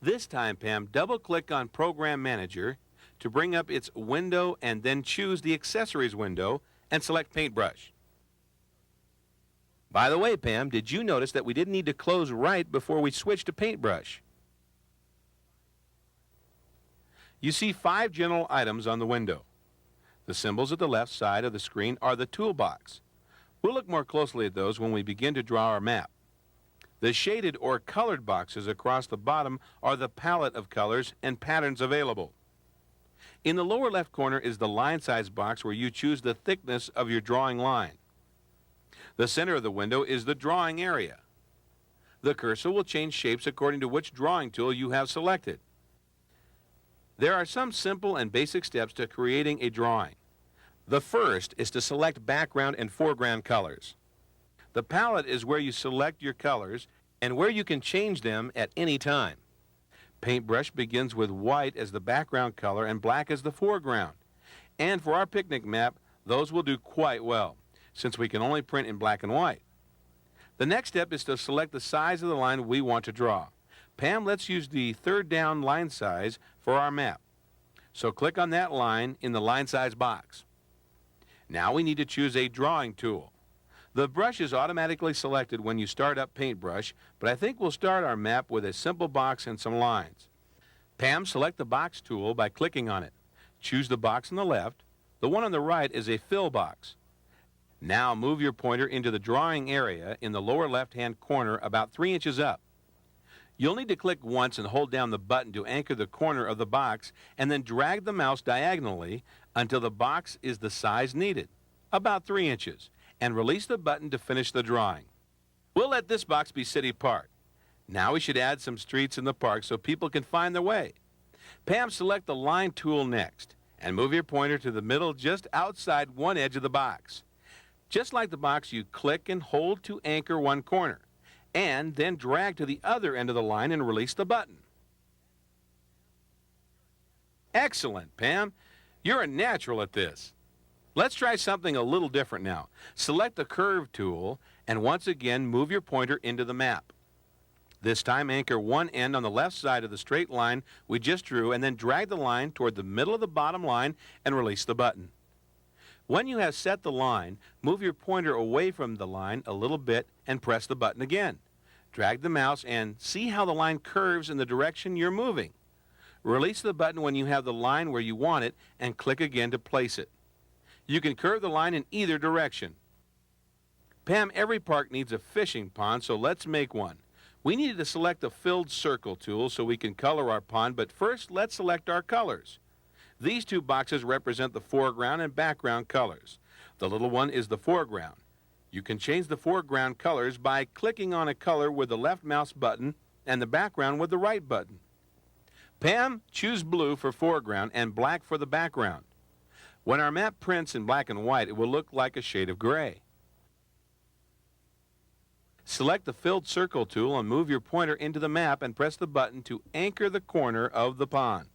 This time, Pam, double-click on Program Manager to bring up its window and then choose the Accessories window and select Paintbrush. By the way, Pam, did you notice that we didn't need to close Write before we switched to Paintbrush? You see 5 general items on the window. The symbols at the left side of the screen are the toolbox. We'll look more closely at those when we begin to draw our map. The shaded or colored boxes across the bottom are the palette of colors and patterns available. In the lower left corner is the line size box where you choose the thickness of your drawing line. The center of the window is the drawing area. The cursor will change shapes according to which drawing tool you have selected. There are some simple and basic steps to creating a drawing. The first is to select background and foreground colors. The palette is where you select your colors and where you can change them at any time. Paintbrush begins with white as the background color and black as the foreground. And for our picnic map, those will do quite well, since we can only print in black and white. The next step is to select the size of the line we want to draw. Pam, let's use the third down line size for our map. So click on that line in the line size box. Now we need to choose a drawing tool. The brush is automatically selected when you start up Paintbrush, but I think we'll start our map with a simple box and some lines. Pam, select the box tool by clicking on it. Choose the box on the left. The one on the right is a fill box. Now move your pointer into the drawing area in the lower left-hand corner about 3 inches up. You'll need to click once and hold down the button to anchor the corner of the box and then drag the mouse diagonally until the box is the size needed, about 3 inches, and release the button to finish the drawing. We'll let this box be City Park. Now we should add some streets in the park so people can find their way. Pam, select the line tool next and move your pointer to the middle just outside one edge of the box. Just like the box, you click and hold to anchor one corner, and then drag to the other end of the line and release the button. Excellent, Pam. You're a natural at this. Let's try something a little different now. Select the Curve tool and once again move your pointer into the map. This time anchor one end on the left side of the straight line we just drew and then drag the line toward the middle of the bottom line and release the button. When you have set the line, move your pointer away from the line a little bit and press the button again. Drag the mouse and see how the line curves in the direction you're moving. Release the button when you have the line where you want it and click again to place it. You can curve the line in either direction. Pam, every park needs a fishing pond, so let's make one. We needed to select the filled circle tool so we can color our pond, but first let's select our colors. These two boxes represent the foreground and background colors. The little one is the foreground. You can change the foreground colors by clicking on a color with the left mouse button and the background with the right button. Pam, choose blue for foreground and black for the background. When our map prints in black and white, it will look like a shade of gray. Select the filled circle tool and move your pointer into the map and press the button to anchor the corner of the pond.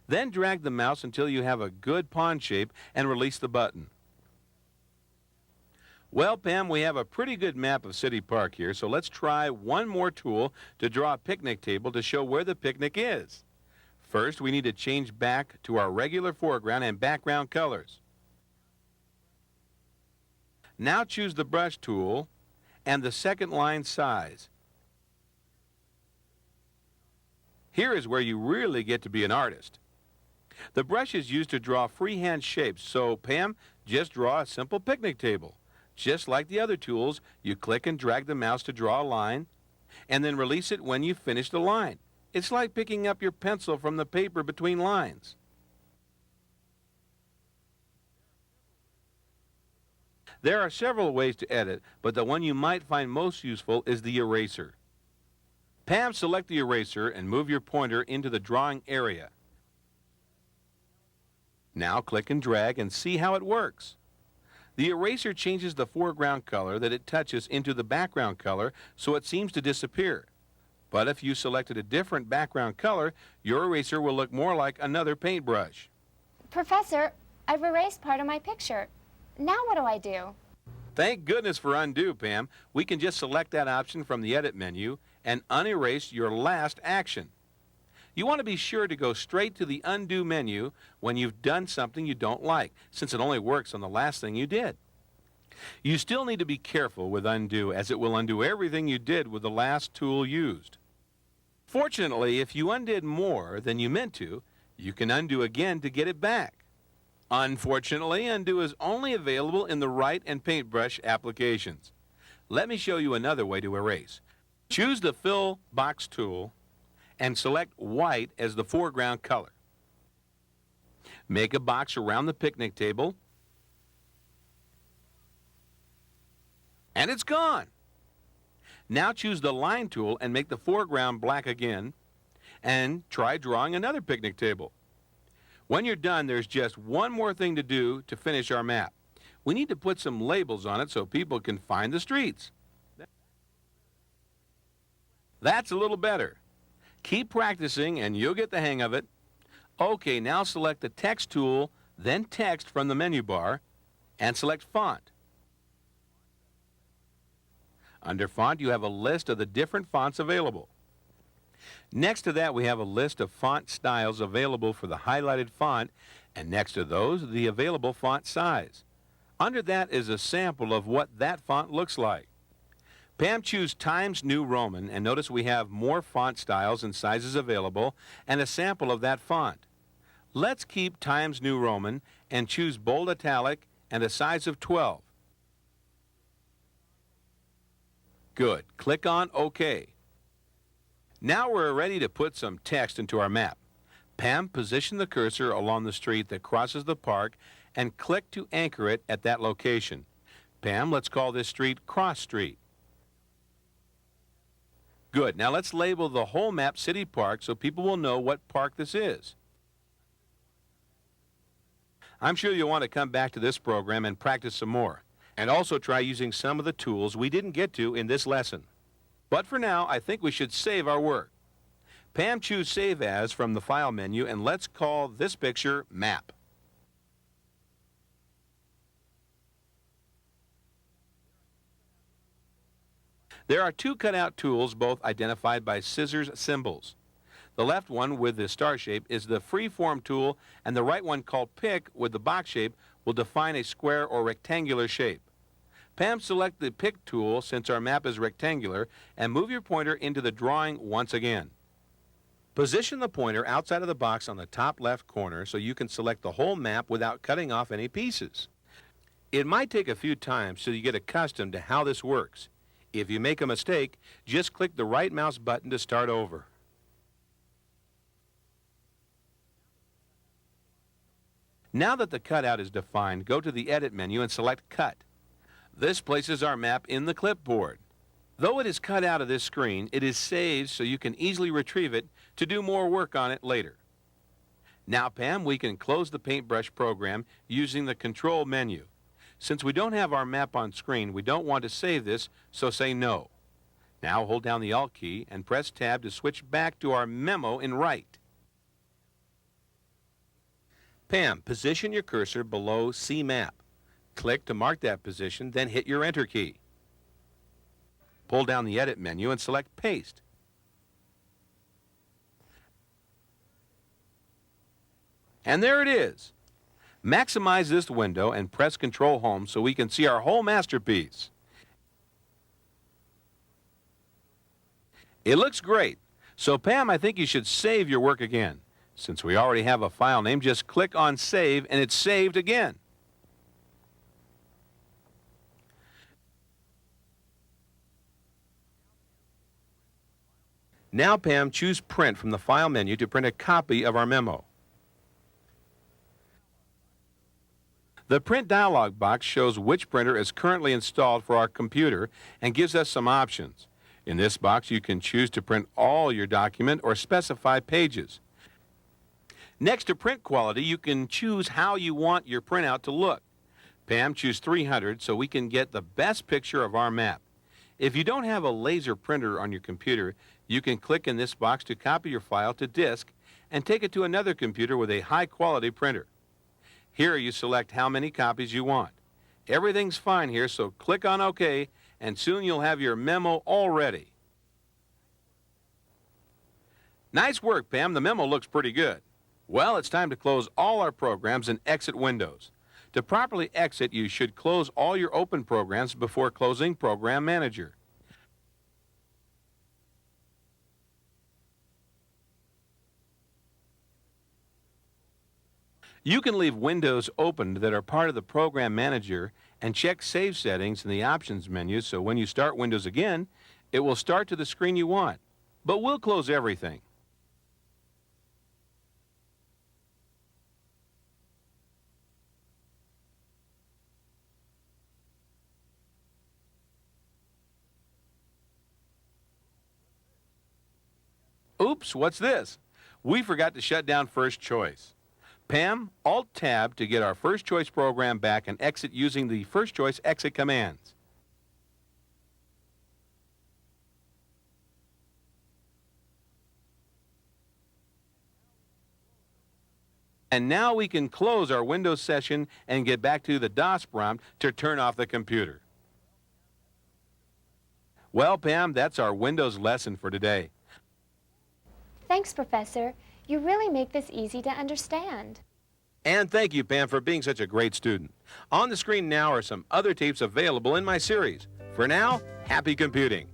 Then drag the mouse until you have a good pond shape and release the button. Well, Pam, we have a pretty good map of City Park here, so let's try one more tool to draw a picnic table to show where the picnic is. First, we need to change back to our regular foreground and background colors. Now choose the brush tool and the second line size. Here is where you really get to be an artist. The brush is used to draw freehand shapes, so Pam, just draw a simple picnic table. Just like the other tools, you click and drag the mouse to draw a line, and then release it when you finish the line. It's like picking up your pencil from the paper between lines. There are several ways to edit, but the one you might find most useful is the eraser. Pam, select the eraser and move your pointer into the drawing area. Now click and drag and see how it works. The eraser changes the foreground color that it touches into the background color, so it seems to disappear. But if you selected a different background color, your eraser will look more like another paintbrush. Professor, I've erased part of my picture. Now what do I do? Thank goodness for undo, Pam. We can just select that option from the edit menu and unerase your last action. You want to be sure to go straight to the undo menu when you've done something you don't like, since it only works on the last thing you did. You still need to be careful with undo, as it will undo everything you did with the last tool used. Fortunately, if you undid more than you meant to, you can undo again to get it back. Unfortunately, undo is only available in the Write and Paintbrush applications. Let me show you another way to erase. Choose the Fill Box tool and select white as the foreground color. Make a box around the picnic table, and it's gone. Now choose the line tool and make the foreground black again, and try drawing another picnic table. When you're done, there's just one more thing to do to finish our map. We need to put some labels on it so people can find the streets. That's a little better. Keep practicing and you'll get the hang of it. Okay, now select the Text tool, then Text from the menu bar, and select Font. Under Font, you have a list of the different fonts available. Next to that, we have a list of font styles available for the highlighted font, and next to those, the available font size. Under that is a sample of what that font looks like. Pam, choose Times New Roman, and notice we have more font styles and sizes available, and a sample of that font. Let's keep Times New Roman and choose Bold Italic and a size of 12. Good. Click on OK. Now we're ready to put some text into our map. Pam, position the cursor along the street that crosses the park and click to anchor it at that location. Pam, let's call this street Cross Street. Good. Now let's label the whole map City Park so people will know what park this is. I'm sure you'll want to come back to this program and practice some more, and also try using some of the tools we didn't get to in this lesson. But for now, I think we should save our work. Pam, choose Save As from the File menu, and let's call this picture Map. There are two cutout tools, both identified by scissors symbols. The left one with the star shape is the freeform tool, and the right one called Pick with the box shape will define a square or rectangular shape. Pam, select the Pick tool since our map is rectangular, and move your pointer into the drawing once again. Position the pointer outside of the box on the top left corner so you can select the whole map without cutting off any pieces. It might take a few times so you get accustomed to how this works. If you make a mistake, just click the right mouse button to start over. Now that the cutout is defined, go to the Edit menu and select Cut. This places our map in the clipboard. Though it is cut out of this screen, it is saved so you can easily retrieve it to do more work on it later. Now, Pam, we can close the Paintbrush program using the Control menu. Since we don't have our map on screen, we don't want to save this, so say No. Now hold down the Alt key and press Tab to switch back to our memo in Write. Pam, position your cursor below See Map. Click to mark that position, then hit your Enter key. Pull down the Edit menu and select Paste. And there it is. Maximize this window and press Control Home so we can see our whole masterpiece. It looks great. So Pam, I think you should save your work again. Since we already have a file name, just click on Save and it's saved again. Now, Pam, choose Print from the File menu to print a copy of our memo. The Print dialog box shows which printer is currently installed for our computer and gives us some options. In this box, you can choose to print all your document or specify pages. Next to print quality, you can choose how you want your printout to look. Pam, choose 300 so we can get the best picture of our map. If you don't have a laser printer on your computer, you can click in this box to copy your file to disk and take it to another computer with a high-quality printer. Here you select how many copies you want. Everything's fine here, so click on OK, and soon you'll have your memo all ready. Nice work, Pam. The memo looks pretty good. Well, it's time to close all our programs and exit Windows. To properly exit, you should close all your open programs before closing Program Manager. You can leave windows opened that are part of the Program Manager and check Save Settings in the Options menu so when you start Windows again, it will start to the screen you want. But we'll close everything. Oops, what's this? We forgot to shut down First Choice. Pam, Alt-Tab to get our First Choice program back and exit using the First Choice exit commands. And now we can close our Windows session and get back to the DOS prompt to turn off the computer. Well, Pam, that's our Windows lesson for today. Thanks, Professor. You really make this easy to understand. And thank you, Pam, for being such a great student. On the screen now are some other tapes available in my series. For now, happy computing.